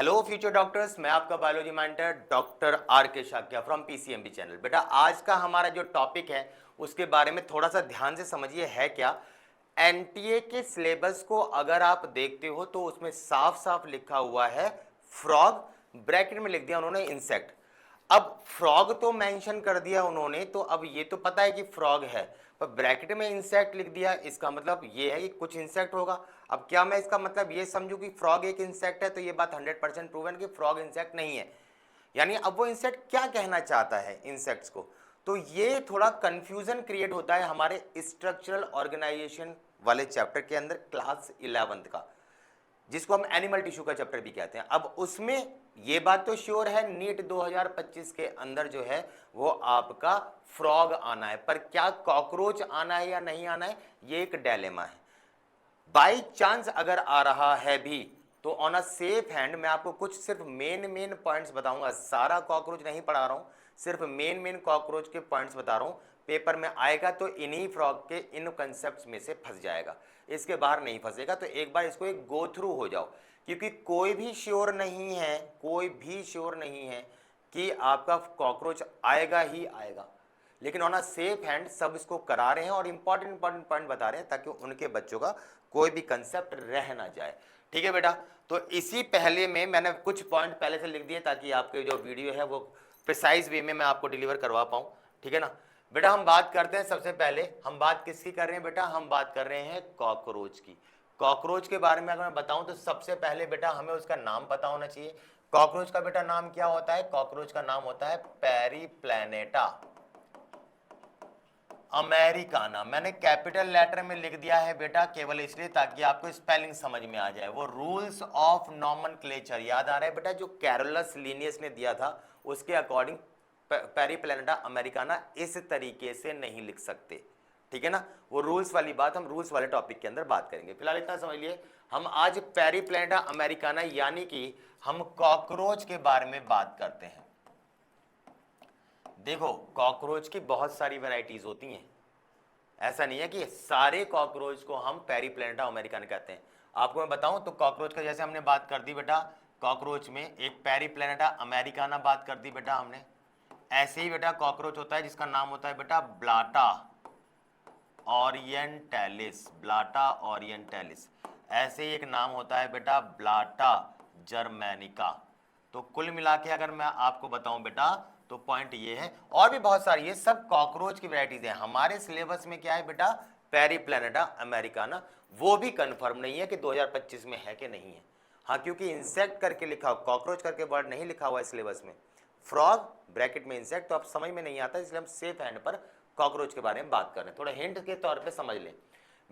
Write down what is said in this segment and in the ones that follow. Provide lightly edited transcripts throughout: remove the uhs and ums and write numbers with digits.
Hello future doctors, मैं आपका biology mentor doctor R के शाक्या फ्रॉम पीसीएमबी चैनल। बेटा आज का हमारा जो टॉपिक है उसके बारे में थोड़ा सा ध्यान से समझिए है क्या। एनटीए के सिलेबस को अगर आप देखते हो तो उसमें साफ साफ लिखा हुआ है फ्रॉग, ब्रैकेट में लिख दिया उन्होंने इंसेक्ट। अब फ्रॉग तो मेंशन कर दिया उन्होंने, तो अब ये तो पता है कि फ्रॉग है, पर ब्रैकेट में इंसेक्ट लिख दिया, इसका मतलब ये है कि कुछ इंसेक्ट होगा। अब क्या मैं इसका मतलब ये समझूं कि फ्रॉग एक इंसेक्ट है, तो ये बात 100% प्रूवन कि फ्रॉग इंसेक्ट नहीं है। यानी अब वो इंसेक्ट क्या कहना चाहता है इंसेक्ट्स को, तो ये थोड़ा कंफ्यूजन क्रिएट होता है हमारे स्ट्रक्चरल ऑर्गेनाइजेशन वाले चैप्टर के अंदर, क्लास 11th का, जिसको हम एनिमल टिश्यू का चैप्टर भी कहते हैं। अब उसमें ये बात तो श्योर है नीट 2025 के अंदर जो है वो आपका फ्रॉग आना है, पर क्या कॉकरोच आना है या नहीं आना है ये एक डायलेमा है। बाई चांस अगर आ रहा है भी तो ऑन अ सेफ हैंड मैं आपको कुछ सिर्फ मेन पॉइंट्स बताऊंगा, सारा कॉकरोच नहीं पढ़ा रहा हूं, सिर्फ मेन कॉकरोच के पॉइंट्स बता रहा हूं। पेपर में आएगा तो इन्हीं फ्रॉग के इन कंसेप्ट्स में से फंस जाएगा, इसके बाहर नहीं फंसेगा। तो एक बार इसको एक गो थ्रू हो जाओ, क्योंकि कोई भी श्योर नहीं है, कोई भी श्योर नहीं है कि आपका कॉकरोच आएगा ही आएगा, लेकिन ऑन अ सेफ हैंड सब इसको करा रहे हैं और इंपॉर्टेंट पॉइंट बता रहे हैं ताकि उनके बच्चों का कोई भी कंसेप्ट रह ना जाए। ठीक है बेटा, तो इसी पहले में मैंने कुछ पॉइंट पहले से लिख दिए ताकि आपके जो वीडियो है वो प्रिसाइज वे में मैं आपको डिलीवर करवा पाऊं। ठीक है ना बेटा, हम बात करते हैं। सबसे पहले हम बात किसकी कर रहे हैं बेटा, हम बात कर रहे हैं कॉकरोच की। कॉकरोच के बारे में अगर मैं बताऊं तो सबसे पहले बेटा हमें उसका नाम पता होना चाहिए। कॉकरोच का बेटा नाम क्या होता है, कॉकरोच का नाम होता है पेरीप्लैनेटा अमेरिकाना। मैंने कैपिटल लेटर में लिख दिया है बेटा केवल इसलिए ताकि आपको स्पेलिंग समझ में आ जाए। वो रूल्स ऑफ नॉमेनक्लेचर याद आ रहा है बेटा, जो कैरोलस लीनियस ने दिया था उसके अकॉर्डिंग पेरीप्लैनेटा अमेरिकाना इस तरीके से नहीं लिख सकते। ठीक है ना, वो रूल्स वाली बात हम रूल्स वाले टॉपिक के अंदर बात करेंगे। फिलहाल इतना समझ लिए, हम आज पेरीप्लैनेटा अमेरिकाना यानी कि हम कॉकरोच के बारे में बात करते हैं। देखो कॉकरोच की बहुत सारी वैरायटीज होती हैं, ऐसा नहीं है कि सारे कॉकरोच को हम पेरीप्लैनेटा अमेरिकन कहते हैं। आपको मैं बताऊं तो कॉकरोच का जैसे हमने बात कर दी बेटा, कॉकरोच में एक पेरीप्लैनेटा अमेरिकाना बात कर दी बेटा हमने। ऐसे ही बेटा कॉकरोच होता है जिसका नाम होता है बेटा ब्लाटा ओरिएंटैलिस, ब्लाटा ओरिएंटैलिस। ऐसे ही एक नाम होता है बेटा ब्लाटा जर्मैनिका। तो कुल मिला के अगर मैं आपको बताऊं बेटा तो पॉइंट ये है, और भी बहुत सारी, ये सब कॉकरोच की वैरायटीज हैं। हमारे सिलेबस में क्या है बेटा, पेरीप्लैनेटा अमेरिकाना, वो भी कंफर्म नहीं है कि 2025 में है कि नहीं है। हाँ, क्योंकि इंसेक्ट करके लिखा, कॉकरोच करके वर्ड नहीं लिखा हुआ है सिलेबस में, फ्रॉग ब्रैकेट में इंसेक्ट, तो आप समझ में नहीं आता, इसलिए हम सेफ हैंड पर कॉकरोच के बारे में बात कर रहे हैं। थोड़ा हिंट के तौर पे समझ लें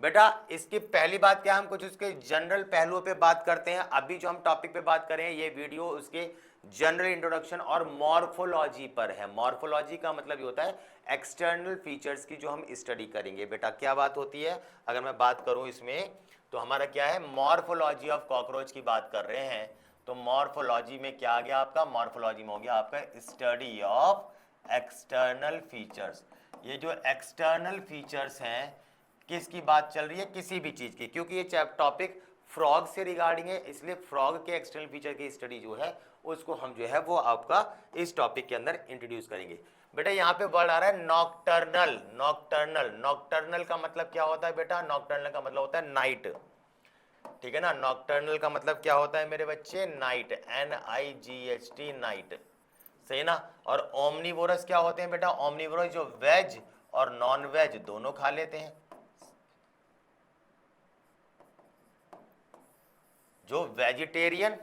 बेटा। इसकी पहली बात क्या, हम कुछ उसके जनरल पहलुओं पे बात करते हैं। अभी जो हम टॉपिक पे बात करें ये वीडियो उसके जनरल इंट्रोडक्शन और मॉर्फोलॉजी पर है। मॉर्फोलॉजी का मतलब ये होता है एक्सटर्नल फीचर्स की जो हम स्टडी करेंगे। बेटा क्या बात होती है, अगर मैं बात करूं इसमें तो हमारा क्या है, मॉर्फोलॉजी ऑफ कॉकरोच की बात कर रहे हैं। तो मॉर्फोलॉजी में क्या आ गया आपका, मॉर्फोलॉजी में हो गया आपका स्टडी ऑफ एक्सटर्नल फीचर्स। ये जो एक्सटर्नल फीचर्स हैं किसकी बात चल रही है, किसी भी चीज की, क्योंकि ये टॉपिक फ्रॉग से रिगार्डिंग है, इसलिए फ्रॉग के एक्सटर्नल फीचर की स्टडी जो है उसको हम जो है वो आपका इस टॉपिक के अंदर इंट्रोड्यूस करेंगे। बेटा यहाँ पे वर्ड आ रहा है नॉकटर्नल। नॉकटर्नल, नॉकटर्नल का मतलब क्या होता है बेटा, नॉकटर्नल का मतलब होता है नाइट। ठीक है ना, नॉकटर्नल का मतलब क्या होता है मेरे बच्चे, नाइट, NIGHT, नाइट, सही ना। और ओमनीवोरस क्या होते हैं बेटा, ओमनीवोरस जो वेज और नॉन वेज दोनों खा लेते हैं। जो वेजिटेरियन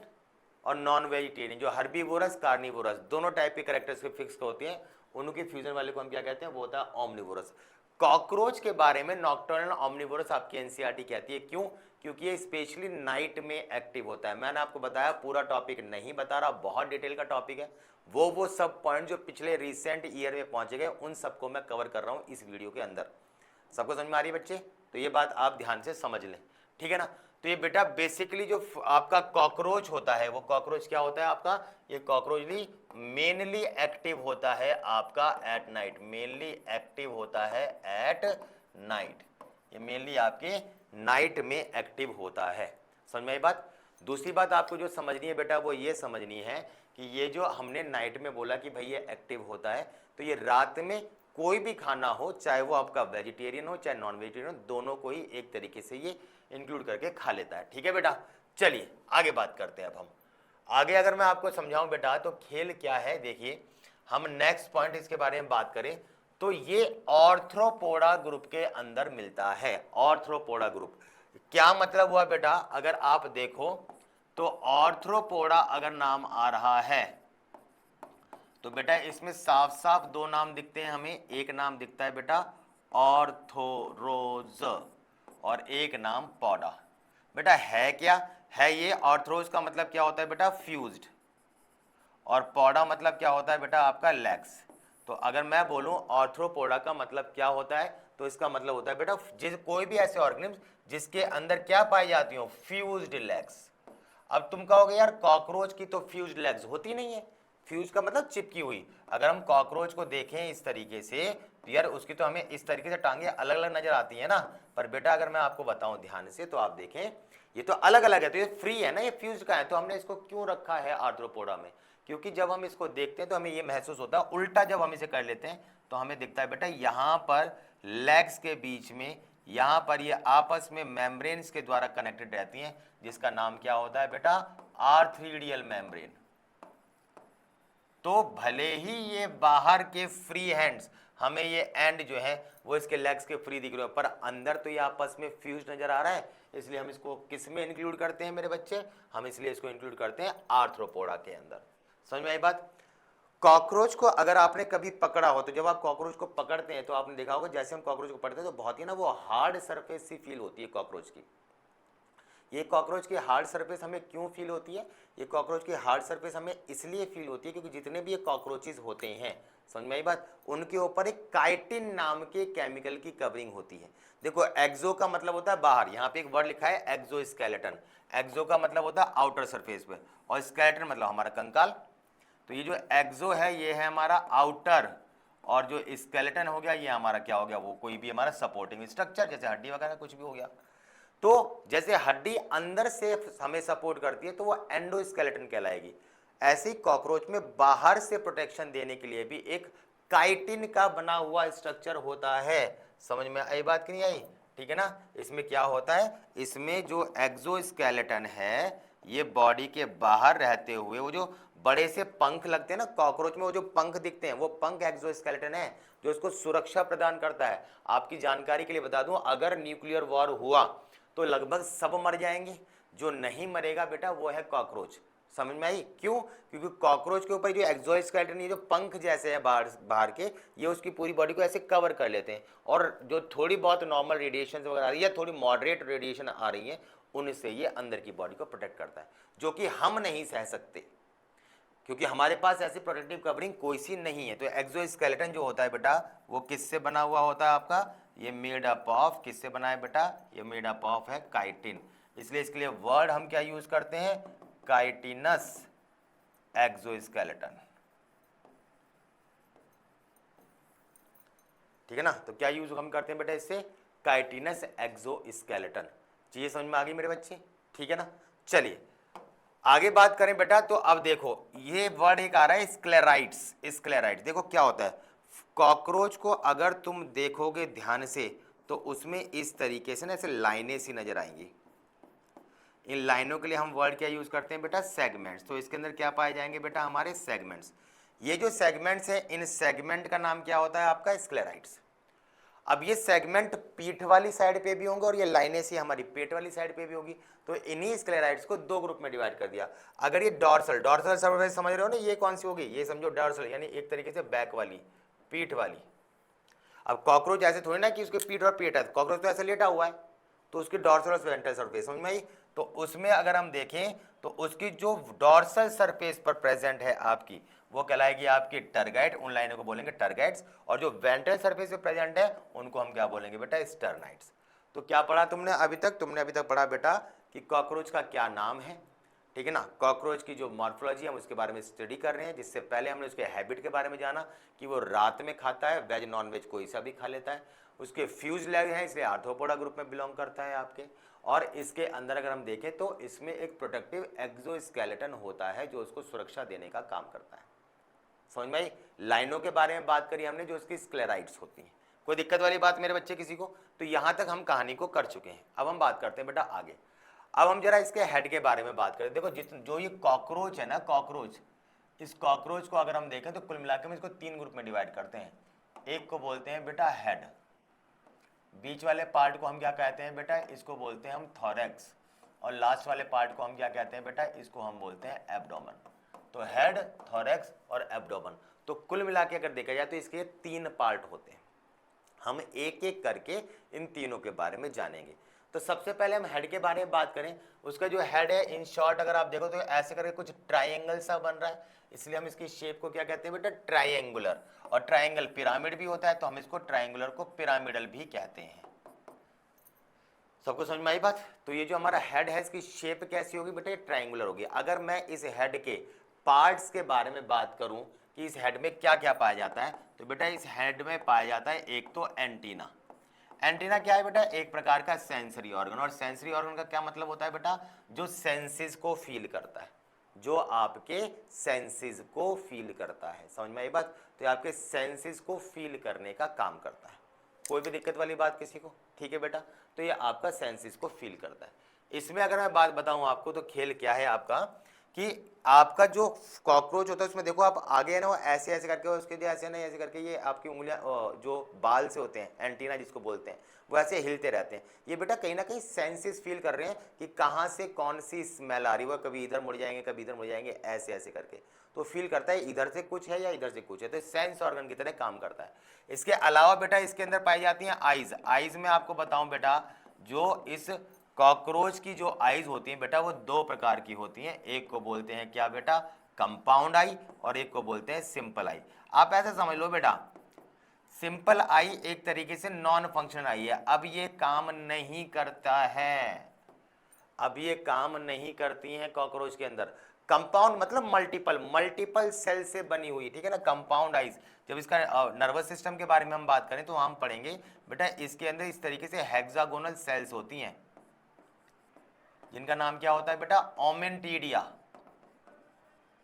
और नॉन वेजिटेरियन, जो हर्बीवोरस कार्निवोरस दोनों टाइप के कैरेक्टर्स फिक्स होते हैं, उनके फ्यूजन वाले को हम क्या कहते हैं, वो होता है ओमनिवोरस। कॉकरोच के बारे में नॉकटर्नल ओमनिवोरस आपकी एनसीईआरटी कहती है, क्यों, क्योंकि ये स्पेशली नाइट में एक्टिव होता है। मैंने आपको बताया पूरा टॉपिक नहीं बता रहा, बहुत डिटेल का टॉपिक है। वो सब पॉइंट जो पिछले रिसेंट ईयर में पहुंचे गए उन सबको मैं कवर कर रहा हूं इस वीडियो के अंदर। सबको समझ में आ रही है बच्चे, तो ये बात आप ध्यान से समझ लें। ठीक है ना, तो ये बेटा बेसिकली जो आपका कॉकरोच होता है, वो कॉकरोच क्या होता है आपका, ये कॉकरोचली मेनली एक्टिव होता है आपका एट नाइट, मेनली एक्टिव होता है एट नाइट। ये मेनली आपके नाइट में एक्टिव होता है, समझ में आई बात। दूसरी बात आपको जो समझनी है बेटा वो ये समझनी है कि ये जो हमने नाइट में बोला कि भाई ये एक्टिव होता है, तो ये रात में कोई भी खाना हो, चाहे वो आपका वेजिटेरियन हो चाहे नॉन वेजिटेरियन हो, दोनों को ही एक तरीके से ये इंक्लूड करके खा लेता है। ठीक है बेटा, चलिए आगे बात करते हैं। अब हम आगे अगर मैं आपको समझाऊं बेटा तो खेल क्या है, देखिए हम नेक्स्ट पॉइंट इसके बारे में बात करें तो ये ऑर्थ्रोपोडा ग्रुप के अंदर मिलता है। ऑर्थ्रोपोडा ग्रुप क्या मतलब हुआ बेटा, अगर आप देखो तो ऑर्थ्रोपोडा अगर नाम आ रहा है तो बेटा इसमें साफ साफ दो नाम दिखते हैं हमें। एक नाम दिखता है बेटा ऑर्थोरोज और एक नाम पौडा। बेटा है क्या है ये, ऑर्थ्रोज का मतलब क्या होता है बेटा फ्यूज्ड, और पौडा मतलब क्या होता है बेटा आपका लेग्स। तो अगर मैं बोलूं ऑर्थ्रोपोडा का मतलब क्या होता है तो इसका मतलब होता है बेटा जिस कोई भी ऐसे ऑर्गेनिज्म जिसके अंदर क्या पाई जाती हो, फ्यूज्ड लेग्स। अब तुम कहोगे यार कॉकरोच की तो फ्यूज्ड लेग्स होती नहीं है, फ्यूज का मतलब चिपकी हुई। अगर हम कॉकरोच को देखें इस तरीके से तो यार उसकी तो हमें इस तरीके से टांगे अलग अलग नजर आती है ना, पर बेटा अगर मैं आपको बताऊं ध्यान से तो आप देखें ये तो अलग अलग है, तो ये फ्री है ना, ये फ्यूज का है। तो हमने इसको क्यों रखा है आर्थ्रोपोडा में, क्योंकि जब हम इसको देखते हैं तो हमें ये महसूस होता है, उल्टा जब हम इसे कर लेते हैं तो हमें दिखता है बेटा यहाँ पर लेग्स के बीच में यहाँ पर ये आपस में मेम्ब्रेन्स के द्वारा कनेक्टेड रहती हैं, जिसका नाम क्या होता है बेटा आर्थ्रीडियल मेम्ब्रेन। तो भले ही ये बाहर के फ्री हैंड्स हमें ये एंड जो है वो इसके लेग्स के फ्री दिख रहे हो, पर अंदर तो ये आपस में फ्यूज नजर आ रहा है, इसलिए हम इसको किस में इंक्लूड करते हैं मेरे बच्चे, हम इसलिए इसको इंक्लूड करते हैं आर्थ्रोपोडा के अंदर। समझ में आई बात। कॉकरोच को अगर आपने कभी पकड़ा हो तो जब आप कॉकरोच को पकड़ते हैं तो आपने देखा होगा जैसे हम कॉकरोच को पकड़ते हैं तो बहुत ही ना वो हार्ड सरफेस सी फील होती है कॉकरोच की। ये कॉकरोच की हार्ड सरफेस हमें क्यों फील होती है, ये कॉकरोच की हार्ड सरफेस हमें इसलिए फील होती है क्योंकि जितने भी ये कॉकरोचेस होते हैं, समझ में आई बात, उनके ऊपर एक काइटिन नाम के केमिकल की कवरिंग होती है। देखो एक्सो का मतलब होता है बाहर, यहाँ पे एक वर्ड लिखा है एक्सोस्केलेटन। एक्सो का मतलब होता है आउटर सरफेस पे, और स्केलेटन मतलब हमारा कंकाल। तो ये जो एक्सो है ये है हमारा आउटर, और जो स्केलेटन हो गया ये हमारा क्या हो गया, वो कोई भी हमारा सपोर्टिंग स्ट्रक्चर, जैसे हड्डी वगैरह कुछ भी हो गया। तो जैसे हड्डी अंदर से हमें सपोर्ट करती है तो वो एंडोस्केलेटन कहलाएगी, ऐसे ही कॉकरोच में बाहर से प्रोटेक्शन देने के लिए भी एक काइटिन का बना हुआ स्ट्रक्चर होता है। समझ में आई बात कि नहीं आई, ठीक है ना। इसमें क्या होता है, इसमें जो एक्सोस्केलेटन है ये बॉडी के बाहर रहते हुए वो जो बड़े से पंख लगते हैं ना कॉकरोच में, वो जो पंख दिखते हैं वो पंख एक्सोस्केलेटन है जो उसको सुरक्षा प्रदान करता है। आपकी जानकारी के लिए बता दूं, अगर न्यूक्लियर वॉर हुआ तो लगभग सब मर जाएंगे, जो नहीं मरेगा बेटा वो है कॉकरोच। समझ में आई क्यों, क्योंकि कॉकरोच के ऊपर जो एक्सोस्केलेटन ये जो पंख जैसे है बाहर बाहर के, ये उसकी पूरी बॉडी को ऐसे कवर कर लेते हैं, और जो थोड़ी बहुत नॉर्मल रेडिएशन वगैरह आ रही है, थोड़ी मॉडरेट रेडिएशन आ रही है, उनसे ये अंदर की बॉडी को प्रोटेक्ट करता है, जो कि हम नहीं सह सकते क्योंकि हमारे पास ऐसी प्रोटेक्टिव कवरिंग कोई सी नहीं है। तो एक्सोस्केलेटन जो होता है बेटा वो किससे बना हुआ होता है आपका, ये मेड अप ऑफ, किससे बना है बेटा, ये मेड अप ऑफ है काइटिन। इसलिए इसके लिए वर्ड हम क्या यूज करते हैं, काइटिनस एक्सोस्केलेटन, ठीक है ना। तो क्या यूज हम करते हैं बेटा इससे, काइटिनस एक्सोस्केलेटन। चीजें समझ में आ गई मेरे बच्चे, ठीक है ना। चलिए आगे बात करें बेटा, तो अब देखो ये वर्ड एक आ रहा है स्क्लेराइड्स। स्क्लेराइड्स देखो क्या होता है, कॉकरोच को अगर तुम देखोगे ध्यान से तो उसमें इस तरीके से ना ऐसे लाइनें सी नजर आएंगी। इन लाइनों के लिए हम वर्ड क्या यूज करते हैं बेटा, सेगमेंट्स। तो इसके अंदर क्या पाए जाएंगे बेटा, हमारे सेगमेंट्स। ये जो सेगमेंट्स हैं इन सेगमेंट का नाम क्या होता है आपका, स्क्लेराइड्स। अब ये सेगमेंट पीठ वाली साइड पे भी होंगे और ये लाइनें सी हमारी पेट वाली साइड पे भी होगी। तो इन्हीं स्क्लेराइड्स को दो ग्रुप में डिवाइड कर दिया। अगर ये डॉर्सल डॉर्सल सरफेस समझ रहे हो ना, ये कौन सी होगी, ये समझो डॉर्सल यानी एक तरीके से बैक वाली, पीठ वाली। अब कॉकरोच ऐसे थोड़ी ना कि उसके पीठ और पेट है, कॉकरोच तो ऐसे लेटा हुआ है, तो उसकी डॉर्सल और वेंट्रल सरफेस समझ में आई। तो उसमें अगर हम देखें तो उसकी जो डॉर्सल सरफेस पर प्रेजेंट है आपकी वो कहलाएगी आपकी टर्गाइट, उन लाइनों को बोलेंगे टर्गाइट्स, और जो वेंट्रल सरफेस पे प्रेजेंट है उनको हम क्या बोलेंगे बेटा, स्टर्नाइट्स। तो क्या पढ़ा तुमने अभी तक, तुमने अभी तक पढ़ा बेटा कि कॉकरोच का क्या नाम है, ठीक है ना। कॉकरोच की जो मॉर्फोलॉजी हम उसके बारे में स्टडी कर रहे हैं, जिससे पहले हमने उसके हैबिट के बारे में जाना कि वो रात में खाता है, वेज नॉन वेज कोई सा भी खा लेता है, उसके फ्यूज लेग है इसलिए आर्थ्रोपोडा ग्रुप में बिलोंग करता है आपके, और इसके अंदर अगर हम देखें तो इसमें एक प्रोटेक्टिव एक्सोस्केलेटन होता है जो उसको सुरक्षा देने का काम करता है। समझ में आई। लाइनों के बारे में बात करी हमने जो उसकी स्क्लेराइड्स होती हैं। कोई दिक्कत वाली बात मेरे बच्चे किसी को? तो यहां तक हम कहानी को कर चुके हैं। अब हम बात करते हैं बेटा आगे। अब हम जरा इसके हेड के बारे में बात करें। देखो जो ये कॉकरोच है ना, कॉकरोच, इस कॉकरोच को अगर हम देखें तो कुल मिलाकर इसको 3 ग्रुप में डिवाइड करते हैं। एक को बोलते हैं बेटा हेड, बीच वाले पार्ट को हम क्या कहते हैं बेटा, इसको बोलते हैं हम थॉरेक्स, और लास्ट वाले पार्ट को हम क्या कहते हैं बेटा, इसको हम बोलते हैं एब्डोमेन। तो हेड, थॉरेक्स और एब्डोमेन। तो कुल मिला के अगर देखा जाए तो इसके 3 पार्ट होते हैं। हम एक एक करके इन तीनों के बारे में जानेंगे। तो सबसे पहले हम हेड के बारे में बात करें। उसका जो हेड है इन शॉर्ट अगर आप देखो तो ऐसे करके कुछ ट्राइंगल सा बन रहा है, इसलिए हम इसकी शेप को क्या कहते हैं बेटा, ट्राइंगुलर। और ट्राइंगल पिरामिड भी होता है तो हम इसको ट्राइंगुलर को पिरामिडल भी कहते हैं। सबको समझ में आई बात? तो ये जो हमारा हेड है इसकी शेप कैसी होगी बेटा, ट्राइंगुलर होगी। अगर मैं इस हेड के पार्ट्स के बारे में बात करूं कि इस हेड में क्या क्या पाया जाता है, तो बेटा इस हेड में पाया जाता है एक तो एंटीना। एंटीना क्या है बेटा, एक प्रकार का सेंसरी ऑर्गन। और सेंसरी ऑर्गन का क्या मतलब होता है बेटा, जो सेंसेस को फील करता है, जो आपके सेंसेस को फील करता है। समझ में आई बात? तो ये आपके सेंसेस को फील करने का काम करता है। कोई भी दिक्कत वाली बात किसी को? ठीक है बेटा, तो ये आपका सेंसेस को फील करता है। इसमें अगर मैं बात बताऊं आपको तो खेल क्या है आपका, कि आपका जो कॉकरोच होता है उसमें देखो आप आगे है ना, वो ऐसे ऐसे करके, उसके जो ऐसे नहीं ऐसे करके ये आपकी उंगलियां जो बाल से होते हैं, एंटीना जिसको बोलते हैं, वो ऐसे हिलते रहते हैं। ये बेटा कहीं ना कहीं सेंसेस फील कर रहे हैं कि कहाँ से कौन सी स्मेल आ रही है। वो कभी इधर मुड़ जाएंगे, कभी इधर मुड़ जाएंगे, ऐसे ऐसे करके तो फील करता है इधर से कुछ है या इधर से कुछ है। तो सेंस ऑर्गन की तरह काम करता है। इसके अलावा बेटा इसके अंदर पाई जाती हैं आइज। आइज में आपको बताऊं बेटा, जो इस कॉकरोच की जो आइज होती हैं बेटा वो 2 प्रकार की होती हैं। एक को बोलते हैं क्या बेटा, कंपाउंड आई, और एक को बोलते हैं सिंपल आई। आप ऐसे समझ लो बेटा, सिंपल आई एक तरीके से नॉन फंक्शनल आई है। अब ये काम नहीं करता है, अब ये काम नहीं करती हैं कॉकरोच के अंदर। कंपाउंड मतलब मल्टीपल सेल से बनी हुई, ठीक है ना, कंपाउंड आइज। जब इसका नर्वस सिस्टम के बारे में हम बात करें तो हम पढ़ेंगे बेटा इसके अंदर इस तरीके से हेक्सागोनल सेल्स होती हैं, जिनका नाम क्या होता है बेटा, ओमेंटीडिया।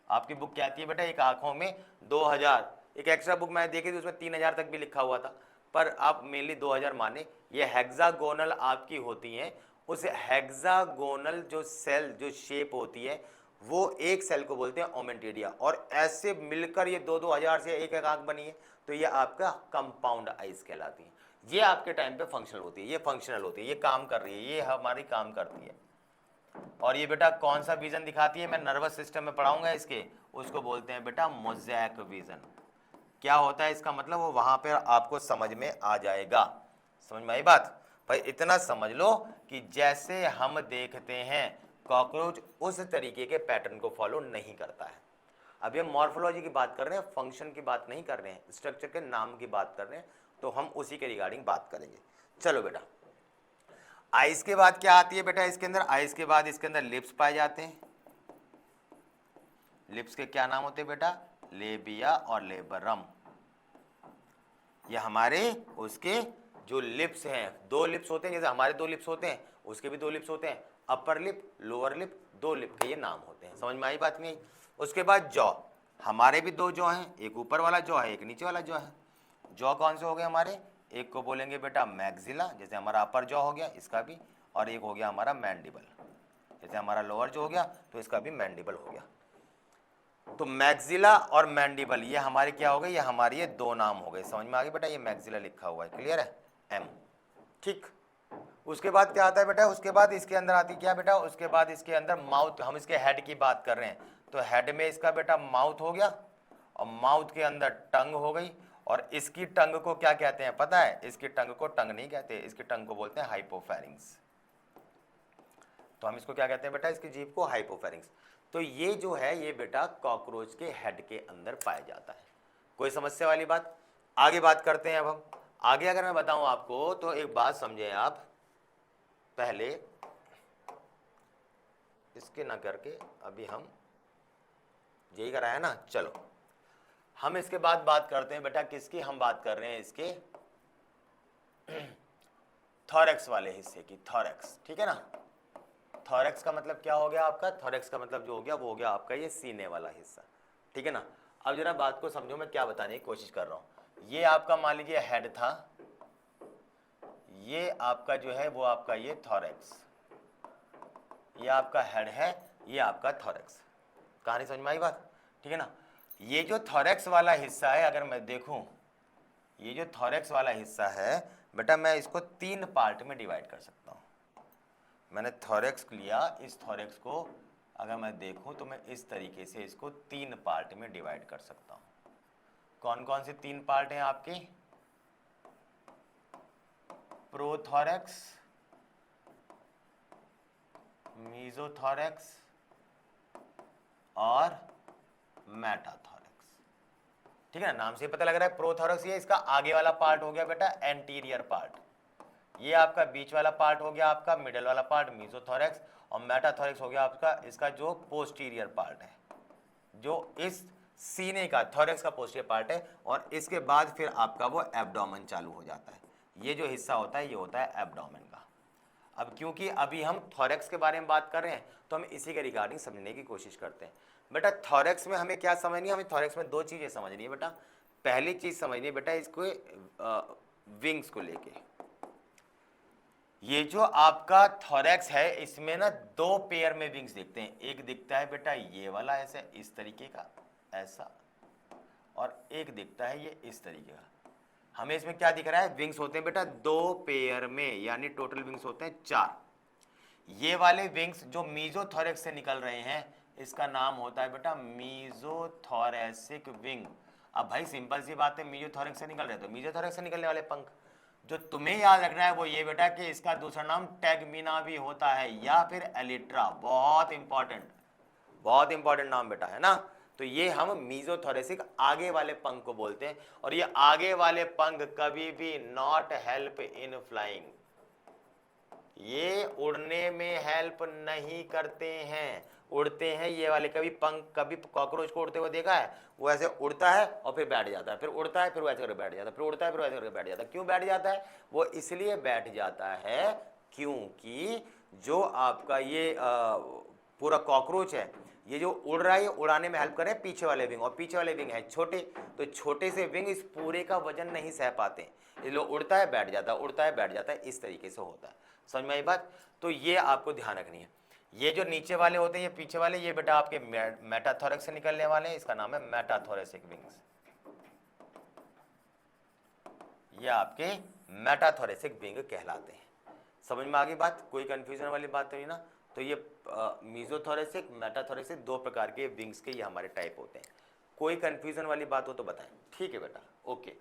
आपकी बुक क्या आती है बेटा, एक आंखों में 2000, एक एक्स्ट्रा बुक मैं देखी थी उसमें 3000 तक भी लिखा हुआ था, पर आप मेनली 2000 माने। ये हेक्सागोनल आपकी होती हैं। उस हेक्सागोनल जो सेल जो शेप होती है वो एक सेल को बोलते हैं ओमेंटीडिया, और ऐसे मिलकर ये 2-2 हजार से एक एक आंख बनी है, तो ये आपका कंपाउंड आइज कहलाती है। ये आपके टाइम पे फंक्शनल होती है, ये फंक्शनल होती है, ये काम कर रही है, ये हमारी काम करती है। और ये बेटा कौन सा विजन दिखाती है, मैं नर्वस सिस्टम में पढ़ाऊंगा इसके, उसको बोलते हैं बेटा मोज़ेक विजन। क्या होता है इसका मतलब, वो वहां पर आपको समझ में आ जाएगा। समझ में आई बात भाई? इतना समझ लो कि जैसे हम देखते हैं कॉकरोच उस तरीके के पैटर्न को फॉलो नहीं करता है। अभी हम मॉर्फोलॉजी की बात कर रहे हैं, फंक्शन की बात नहीं कर रहे हैं, स्ट्रक्चर के नाम की बात कर रहे हैं, तो हम उसी के रिगार्डिंग बात करेंगे। चलो बेटा, आइज के बाद क्या आती है बेटा इसके अंदर, आइज के बाद इसके अंदर लिप्स पाए जाते हैं। लिप्स के क्या नाम होते हैं बेटा, लेबिया और लेबरम। ये हमारे उसके जो लिप्स हैं, 2 लिप्स होते हैं, जैसे हमारे 2 लिप्स होते हैं उसके भी 2 लिप्स होते हैं, upper lip lower lip, 2 lip के ये नाम होते हैं। समझ में आई बात नहीं? उसके बाद जॉ, हमारे भी 2 जॉ हैं, एक ऊपर वाला जॉ है, एक नीचे वाला जॉ है। जॉ कौन से हो गए हमारे, एक को बोलेंगे बेटा मैक्सिला, जैसे हमारा अपर जॉ हो गया इसका भी, और एक हो गया हमारा मैंडिबल, जैसे हमारा लोअर जॉ हो गया तो इसका भी मैंडिबल हो गया। तो मैक्सिला और मैंडिबल ये हमारे क्या हो गए, ये हमारे ये 2 नाम हो गए। समझ में आ गई बेटा, ये मैक्सिला लिखा हुआ है, क्लियर है, एम, ठीक। उसके बाद क्या आता है बेटा, उसके बाद इसके अंदर आती क्या बेटा, उसके बाद इसके अंदर माउथ। हम इसके हेड की बात कर रहे हैं, तो हेड में इसका बेटा माउथ हो गया, और माउथ के अंदर टंग हो गई। और इसकी टंग को क्या कहते हैं पता है, इसकी टंग को टंग नहीं कहते, इसकी टंग को बोलते हैं हाइपोफेरिंग्स। तो हम इसको क्या कहते हैं बेटा, इसकी जीभ को हाइपोफेरिंग्स। तो ये जो है ये बेटा कॉकरोच के हेड के अंदर पाया जाता है। कोई समस्या वाली बात? आगे बात करते हैं। अब हम आगे अगर मैं बताऊं आपको तो एक बात समझें आप, पहले इसके ना करके अभी हम यही कराया ना। चलो हम इसके बाद बात करते हैं बेटा किसकी, हम बात कर रहे हैं इसके थोरैक्स वाले हिस्से की, थोरैक्स, ठीक है ना। थोरैक्स का मतलब क्या हो गया आपका, थोरैक्स का मतलब जो हो गया वो हो गया आपका ये सीने वाला हिस्सा, ठीक है ना। अब जरा बात को समझो, मैं क्या बताने की कोशिश कर रहा हूं। ये आपका मान लीजिए हेड था, ये आपका जो है वो आपका ये थोरैक्स, ये आपका हेड है, ये आपका थोरैक्स। कहानी समझ में आई बात, ठीक है ना। ये जो थोरैक्स वाला हिस्सा है, अगर मैं देखूं, ये जो थोरैक्स वाला हिस्सा है बेटा, मैं इसको 3 पार्ट में डिवाइड कर सकता हूं। मैंने थोरैक्स लिया, इस थोरैक्स को अगर मैं देखूं तो मैं इस तरीके से इसको 3 पार्ट में डिवाइड कर सकता हूं। कौन कौन से 3 पार्ट हैं आपके, प्रोथोरैक्स, मीजोथोरैक्स और मेटाथोरैक्स, ठीक है ना। नाम से पता लग रहा है प्रोथोरैक्स, ये इसका आगे वाला पार्ट हो गया बेटा एंटीरियर पार्ट, ये आपका बीच वाला पार्ट हो गया आपका मिडल वाला पार्ट मीजोथोरैक्स, और मेटाथोरैक्स हो गया आपका इसका जो पोस्टीरियर पार्ट है, जो इस सीने का थोरैक्स का पोस्टीरियर पार्ट है। और इसके बाद फिर आपका वो एब्डोमेन चालू हो जाता है। ये जो हिस्सा होता है ये होता है एब्डोमेन का। अब क्योंकि अभी हम थोरैक्स के बारे में बात कर रहे हैं तो हम इसी के रिगार्डिंग समझने की कोशिश करते हैं। बेटा थोरैक्स में हमें क्या समझनी है, हमें थोरैक्स में 2 चीजें समझनी है बेटा। पहली चीज समझनी है बेटा इसको विंग्स को लेके। ये जो आपका थोरैक्स है इसमें ना 2 पेयर में विंग्स दिखते हैं। एक दिखता है बेटा ये वाला ऐसे इस तरीके का ऐसा, और एक दिखता है ये इस तरीके का। हमें इसमें क्या दिख रहा है, विंग्स होते हैं बेटा 2 पेयर में, यानी टोटल विंग्स होते हैं 4। ये वाले विंग्स जो मीजोथोरैक्स से निकल रहे हैं इसका नाम होता है बेटा मीजोथोरैसिक विंग। अब भाई सिंपल सी बात है, मीजोथोरैक्स से निकल रहे तो मीजोथोरैक्स से निकलने वाले पंख। जो तुम्हें याद रखना है वो ये बेटा कि इसका दूसरा नाम टैगमिना भी होता है या फिर एलिट्रा। बहुत इंपॉर्टेंट नाम बेटा है ना। तो ये हम मीजोथोरैसिक आगे वाले पंख को बोलते हैं। और ये आगे वाले पंख कभी भी नॉट हेल्प इन फ्लाइंग, ये उड़ने में हेल्प नहीं करते हैं। उड़ते हैं ये वाले, कभी पंख, कभी कॉकरोच को उड़ते हुए देखा है, वो ऐसे उड़ता है और फिर बैठ जाता है, फिर उड़ता है फिर वैसे करके बैठ जाता है, फिर उड़ता है फिर वैसे करके बैठ जाता है। क्यों बैठ जाता है, वो इसलिए बैठ जाता है क्योंकि जो आपका ये पूरा कॉकरोच है, ये जो उड़ रहा है ये उड़ाने में हेल्प कर रहे हैं पीछे वाले विंग, और पीछे वाले विंग है छोटे, तो छोटे से विंग इस पूरे का वजन नहीं सह पाते, इसलिए उड़ता है बैठ जाता है, उड़ता है बैठ जाता है, इस तरीके से होता है। समझ में आई बात। तो ये आपको ध्यान रखनी है। ये जो नीचे वाले होते हैं ये पीछे वाले, ये बेटा आपके मेटाथोरैक्स से निकलने वाले हैं, इसका नाम है मेटाथोरैसिक विंग्स। ये आपके मेटाथोरैसिक विंग कहलाते हैं। समझ में आ गई बात, कोई कंफ्यूजन वाली बात तो नहीं ना। तो ये मीजोथोरैसिक मेटाथोरैसिक 2 प्रकार के विंग्स के ये हमारे टाइप होते हैं। कोई कंफ्यूजन वाली बात हो तो बताएं, ठीक है बेटा, ओके।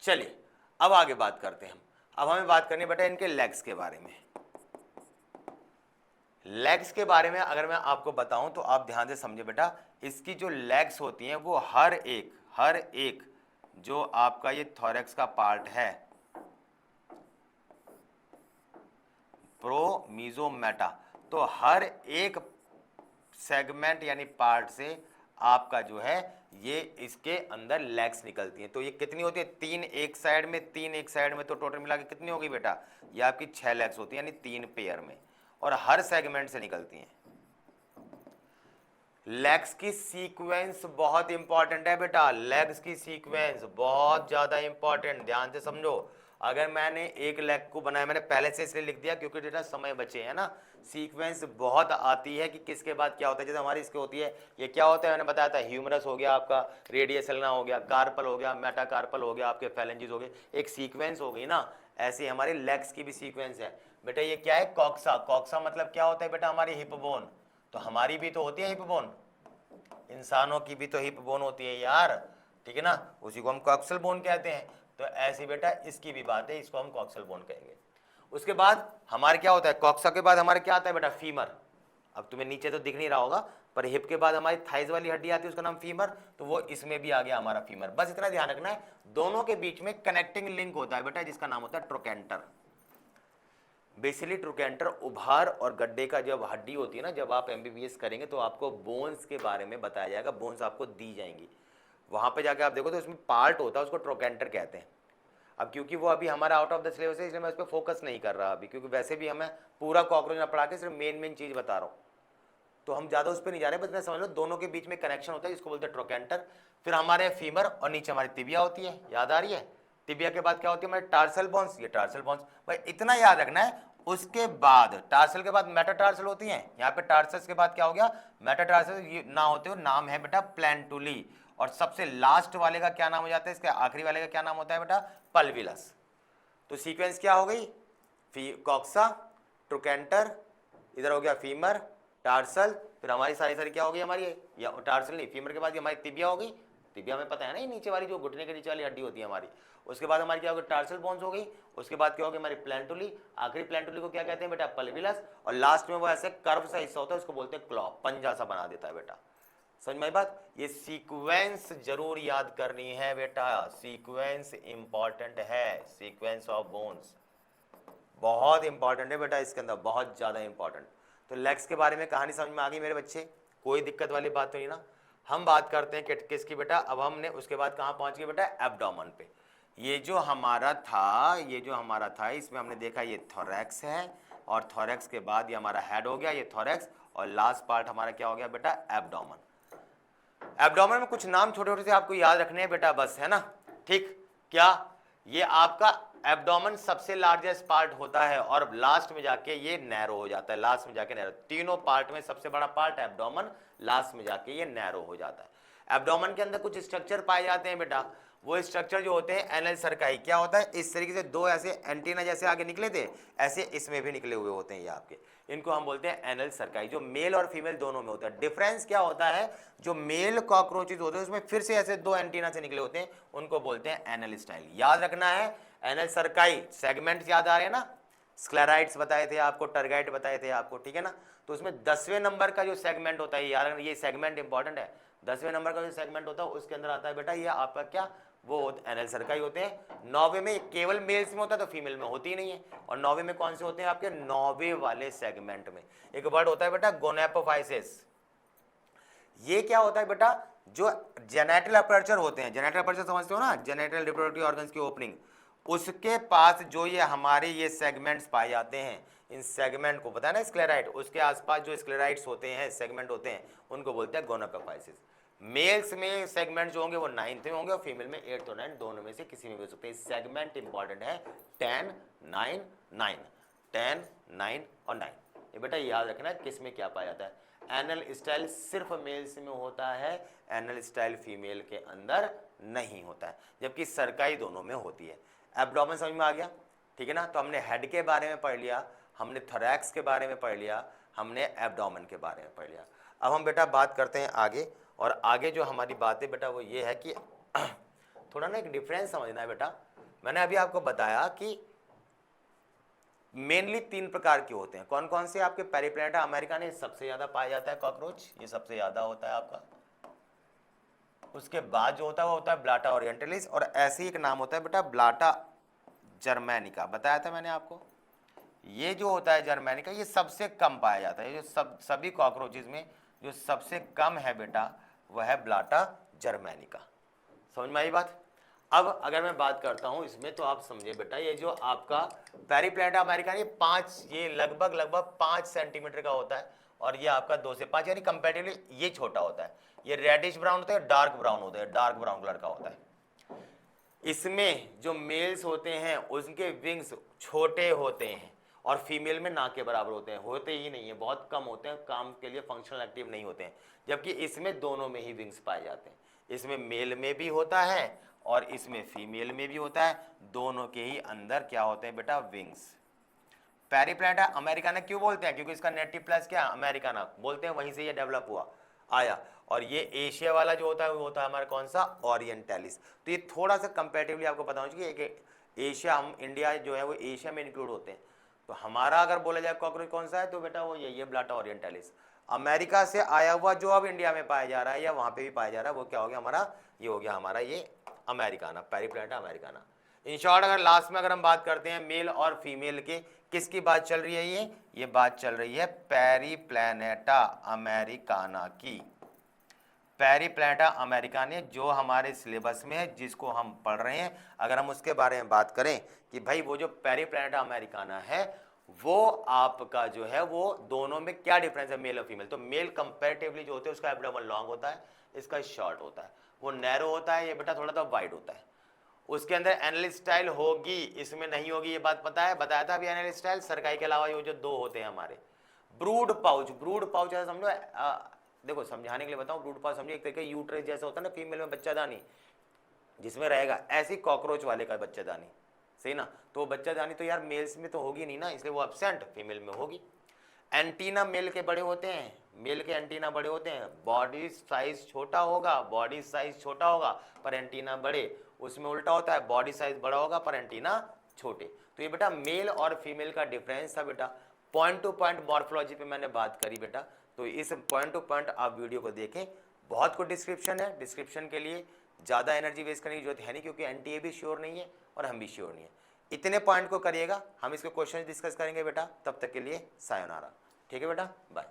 चलिए अब आगे बात करते हैं हम। अब हमें बात करनी है बेटा इनके लेग्स के बारे में। लेग्स के बारे में अगर मैं आपको बताऊं तो आप ध्यान से समझे बेटा, इसकी जो लेग्स होती हैं वो हर एक जो आपका ये थोरैक्स का पार्ट है, प्रो मीजो मेटा, तो हर एक सेगमेंट यानी पार्ट से आपका जो है ये इसके अंदर लेग्स निकलती हैं। तो ये कितनी होती है, 3 एक साइड में 3 एक साइड में, तो टोटल मिला के कितनी होगी बेटा, ये आपकी 6 लेग्स होती है, यानी 3 पेयर में, और हर सेगमेंट से निकलती हैं। लेग्स की सीक्वेंस बहुत इंपॉर्टेंट है बेटा, लेग्स की सीक्वेंस बहुत ज्यादा इंपॉर्टेंट, ध्यान से समझो। अगर मैंने एक लेग को बनाया, मैंने पहले से इसलिए लिख दिया क्योंकि बेटा समय बचे है ना। सीक्वेंस बहुत आती है कि किसके बाद क्या होता है। जैसे हमारी इसके होती है, ये क्या होता है मैंने बताया था, ह्यूमरस हो गया आपका, रेडियस एल्ना हो गया, कार्पल हो गया, मेटाकार्पल हो गया, आपके फैलेंजिस हो गए, एक सीक्वेंस हो गई ना। ऐसे हमारी लेग्स की भी सीक्वेंस है बेटा। ये क्या है, कॉक्सा। कॉक्सा मतलब क्या होता है बेटा, हमारी हिप बोन। तो हमारी भी तो होती है हिप बोन, इंसानों की भी तो हिप बोन होती है यार, ठीक है ना, उसी को हम कॉक्सल बोन कहते हैं। तो ऐसी बेटा इसकी भी बात है, इसको हम कॉक्सल बोन कहेंगे। उसके बाद हमारे क्या होता है, कॉक्सा के बाद हमारे क्या आता है बेटा, फीमर। अब तुम्हें नीचे तो दिख नहीं रहा होगा, पर हिप के बाद हमारी थाइज वाली हड्डी आती है, उसका नाम फीमर, तो वो इसमें भी आ गया हमारा फीमर। बस इतना ध्यान रखना है, दोनों के बीच में कनेक्टिंग लिंक होता है बेटा, जिसका नाम होता है ट्रोकेंटर। बेसिकली ट्रोकेंटर उभार और गड्ढे का जब हड्डी होती है ना, जब आप एमबीबीएस करेंगे तो आपको बोन्स के बारे में बताया जाएगा, बोन्स आपको दी जाएंगी, वहाँ पे जाके आप देखो तो उसमें पार्ट होता है, उसको ट्रोकेंटर कहते हैं। अब क्योंकि वो अभी हमारा आउट ऑफ द सिलेबस है, इसलिए मैं उस पर फोकस नहीं कर रहा अभी, क्योंकि वैसे भी हमें पूरा कॉकरोच ना पढ़ा के सिर्फ मेन चीज़ बता रहा हूँ, तो हम ज़्यादा उस पर नहीं जा रहे, बस मैं समझ लो दोनों के बीच में कनेक्शन होता है, इसको बोलते हैं ट्रोकेंटर। फिर हमारे फीमर और नीचे हमारी तिबिया होती है, याद आ रही है? तिबिया के बाद क्या होती है हमारे टार्सल बॉन्स, ये टार्सल बॉन्स भाई इतना याद रखना है। उसके बाद टार्सल के बाद मेटाटार्सल होती हैं, यहाँ पे टार्सल्स के बाद क्या हो गया मेटाटार्सल, ये ना होते हुए नाम है बेटा प्लैंटुली, और सबसे लास्ट वाले का क्या नाम हो जाता है, इसके आखिरी वाले का क्या नाम होता है बेटा, पल्विलस। तो सीक्वेंस क्या हो गई, कॉक्सा, ट्रोकेंटर, इधर हो गया फीमर, टार्सल, फिर हमारी सारी क्या हो गई हमारी, या टार्सल नहीं, फीमर के बाद हमारी तिबिया हो गई, तिबिया में पता है ना ये नीचे वाली जो घुटने के नीचे वाली हड्डी होती है हमारी, उसके बाद हमारी क्या होगी टार्सल बोन्स हो गई, उसके बाद क्या होगी हमारी प्लैंटुली, आखिरी प्लैंटुली को क्या कहते हैं बेटा पल्विलस, और लास्ट में वो ऐसे कर्व सा हिस्सा होता है उसको बोलते हैं क्लॉ, पंजा सा बना देता है बेटा। समझ में आई बात? ये सीक्वेंस जरूर याद करनी है बेटा, सीक्वेंस इंपॉर्टेंट है, सीक्वेंस ऑफ बोन्स बहुत इंपॉर्टेंट है बेटा, इसके अंदर बहुत ज्यादा इंपॉर्टेंट। तो लेग्स के बारे में कहानी समझ में आ गई मेरे बच्चे, कोई दिक्कत वाली बात तो नहीं ना। हम बात करते हैं किसकी बेटा, अब हमने उसके बाद कहाँ पहुंच गए बेटा, एब्डोमेन पे। ये जो हमारा था इसमें हमने देखा ये थोरैक्स है, और थोरैक्स के बाद ये हमारा हेड हो गया, ये थोरैक्स, और लास्ट पार्ट हमारा क्या हो गया बेटा, एब्डोमेन। एब्डोमेन में कुछ नाम छोटे छोटे से आपको याद रखने हैं बेटा, बस, है ना, ठीक। क्या ये आपका एब्डोमेन सबसे लार्जेस्ट पार्ट होता है, और लास्ट में जाके ये नैरो हो जाता है, लास्ट में जाके नैरो, तीनों पार्ट में सबसे बड़ा पार्ट एब्डोमेन, लास्ट में जाके ये नैरो हो जाता है। एब्डोमेन के अंदर कुछ स्ट्रक्चर पाए जाते हैं बेटा, वो स्ट्रक्चर जो होते हैं एनल सर्काई, क्या होता है इस तरीके से दो ऐसे एंटीना जैसे आगे निकले थे, ऐसे इसमें भी निकले हुए होते हैं ये आपके, इनको हम बोलते हैं एनल सर्काई, जो मेल और फीमेल दोनों में होता है। डिफरेंस क्या होता है, जो मेल कॉकरोचेज होते हैं उसमें फिर से ऐसे दो एंटीना से निकले होते हैं, उनको बोलते हैं एनल स्टाइल, याद रखना है। एनल सर्काई सेगमेंट याद आ रहे हैं ना, स्क्लेराइड्स बताए थे आपको, टर्गाइट बताए थे आपको, ठीक है ना। तो उसमें 10वें नंबर का जो सेगमेंट होता है, याद रखना ये सेगमेंट इंपॉर्टेंट है, 10वें नंबर का जो सेगमेंट होता है उसके अंदर आता है बेटा ये आपका क्या, वो एनल सर्काई होते हैं। 9वें में केवल मेल्स में होता है, तो फीमेल में होती ही नहीं है। और 9वें में कौन से होते हैं आपके, 9वें वाले सेगमेंट में एक वर्ड होता है बेटा गोनेपोफाइसिस। ये क्या होता है बेटा, जो जेनेटल अपर्चर होते हैं, जेनेटल अपर्चर समझते हो ना, जेनेटल रिप्रोडक्टिव ऑर्गन्स की ओपनिंग, उसके पास जो ये हमारे ये सेगमेंट्स पाए जाते हैं, इन सेगमेंट को पता है ना स्क्लेराइड, उसके आसपास जो स्क्लेराइड्स होते हैं, सेगमेंट होते हैं, उनको बोलते हैं गोनेपोफाइसिस। मेल्स में सेगमेंट जो होंगे वो 9th में होंगे, और फीमेल में 8th और 9th दोनों में से किसी में भी हो सकते हैं। सेगमेंट इंपॉर्टेंट है 10, 9, 9, 10, 9 और 9, ये बेटा याद रखना है किस में क्या पाया जाता है। एनल स्टाइल सिर्फ मेल्स में होता है, एनल स्टाइल फीमेल के अंदर नहीं होता है, जबकि सर्काई दोनों में होती है। एब्डोमेन समझ में आ गया, ठीक है ना। तो हमने हेड के बारे में पढ़ लिया, हमने थोरैक्स के बारे में पढ़ लिया, हमने एब्डोमेन के बारे में पढ़ लिया। अब हम बेटा बात करते हैं आगे, और आगे जो हमारी बात है बेटा वो ये है कि थोड़ा ना एक डिफरेंस समझना है बेटा। मैंने अभी आपको बताया कि मेनली 3 प्रकार के होते हैं, कौन कौन से, आपके पेरिप्लैनेटा अमेरिकाना सबसे ज्यादा पाया जाता है कॉकरोच, ये सबसे ज्यादा होता है आपका। उसके बाद जो होता है वो होता है ब्लाटा ओरिएंटलिस, और ऐसे ही एक नाम होता है बेटा ब्लाटा जर्मैनिका, बताया था मैंने आपको। ये जो होता है जर्मैनिका ये सबसे कम पाया जाता है, जो सभी कॉकरोचेज में जो सबसे कम है बेटा वह है ब्लाटा जर्मैनिका। समझ में आई बात? अब अगर मैं बात करता हूं इसमें तो आप समझे बेटा, ये जो आपका पेरिप्लैनेटा अमेरिकाना ये लगभग 5 सेंटीमीटर का होता है, और ये आपका 2 से 5 यानी कंपैरेटिवली ये छोटा होता है। ये रेडिश ब्राउन होता है, डार्क ब्राउन होता है, डार्क ब्राउन कलर का होता है। इसमें जो मेल्स होते हैं उनके विंग्स छोटे होते हैं, और फीमेल में ना के बराबर होते ही नहीं है, बहुत कम होते हैं, काम के लिए फंक्शनल एक्टिव नहीं होते हैं। जबकि इसमें दोनों में ही विंग्स पाए जाते हैं, इसमें मेल में भी होता है और इसमें फीमेल में भी होता है, दोनों के ही अंदर क्या होते हैं बेटा, विंग्स। पेरिप्लैनेटा अमेरिकाना क्यों बोलते हैं, क्योंकि इसका नेटिव प्लेस क्या अमेरिकाना बोलते हैं, वहीं से ये डेवलप हुआ आया। और ये एशिया वाला जो होता है वो होता है हमारा कौन सा, ओरिएंटलिस। तो ये थोड़ा सा कंपैरेटिवली आपको पता होना चाहिए कि एशिया, हम इंडिया जो है वो एशिया में इंक्लूड होते हैं। तो हमारा अगर बोला जाए कॉकरोच कौन सा है, तो बेटा वो ये ब्लाटा ओरिएंटलिस। अमेरिका से आया हुआ जो अब इंडिया में पाया जा रहा है या वहां पे भी पाया जा रहा है, वो क्या हो गया हमारा, ये हो गया हमारा ये अमेरिकाना, पेरिप्लैनेटा अमेरिकाना। इन शॉर्ट अगर लास्ट में अगर हम बात करते हैं मेल और फीमेल के किसकी बात चल रही है? ये बात चल रही है पेरीप्लैनेटा अमेरिकाना की। पेरीप्लैनेटा अमेरिकाना जो हमारे सिलेबस में है, जिसको हम पढ़ रहे हैं। अगर हम उसके बारे में बात करें कि भाई वो जो पेरीप्लैनेटा अमेरिकाना है वो आपका जो है वो दोनों में क्या डिफरेंस है मेल और फीमेल। तो मेल कंपैरेटिवली जो होते हैं उसका एब्डोमेन लॉन्ग होता है, इसका शॉर्ट होता है। वो नैरो होता है, ये बेटा थोड़ा सा वाइड होता है। उसके अंदर एनल स्टाइल होगी, इसमें नहीं होगी, ये बात पता है, बताया था अभी। एनल स्टाइल सरकाई के अलावा ये जो दो होते हैं हमारे। ब्रूड पाउच ऐसा समझो, देखो समझाने के लिए बताऊं। ब्रूड पाउच समझो एक तरीके यूट्रस जैसा होता है ना फीमेल में बच्चादानी, जिसमें रहेगा ऐसी कॉकरोच वाले का बच्चादानी, सही ना। तो बच्चादानी तो यार मेल्स में तो होगी नहीं ना, इसलिए वो एब्सेंट फीमेल में होगी। एंटीना मेल के बड़े होते हैं, मेल के एंटीना बड़े होते हैं। बॉडी साइज छोटा होगा, बॉडी साइज छोटा होगा पर एंटीना बड़े। उसमें उल्टा होता है, बॉडी साइज बड़ा होगा पर एंटीना छोटे। तो ये बेटा मेल और फीमेल का डिफरेंस था बेटा। पॉइंट टू पॉइंट मॉर्फोलॉजी पे मैंने बात करी बेटा। तो इस पॉइंट टू पॉइंट आप वीडियो को देखें। बहुत कुछ डिस्क्रिप्शन है, डिस्क्रिप्शन के लिए ज़्यादा एनर्जी वेस्ट करने की जरूरत है नहीं, क्योंकि एनटीए भी श्योर नहीं है और हम भी श्योर नहीं है। इतने पॉइंट को करिएगा, हम इसके क्वेश्चन डिस्कस करेंगे बेटा। तब तक के लिए सायोनारा। ठीक है बेटा, बाय।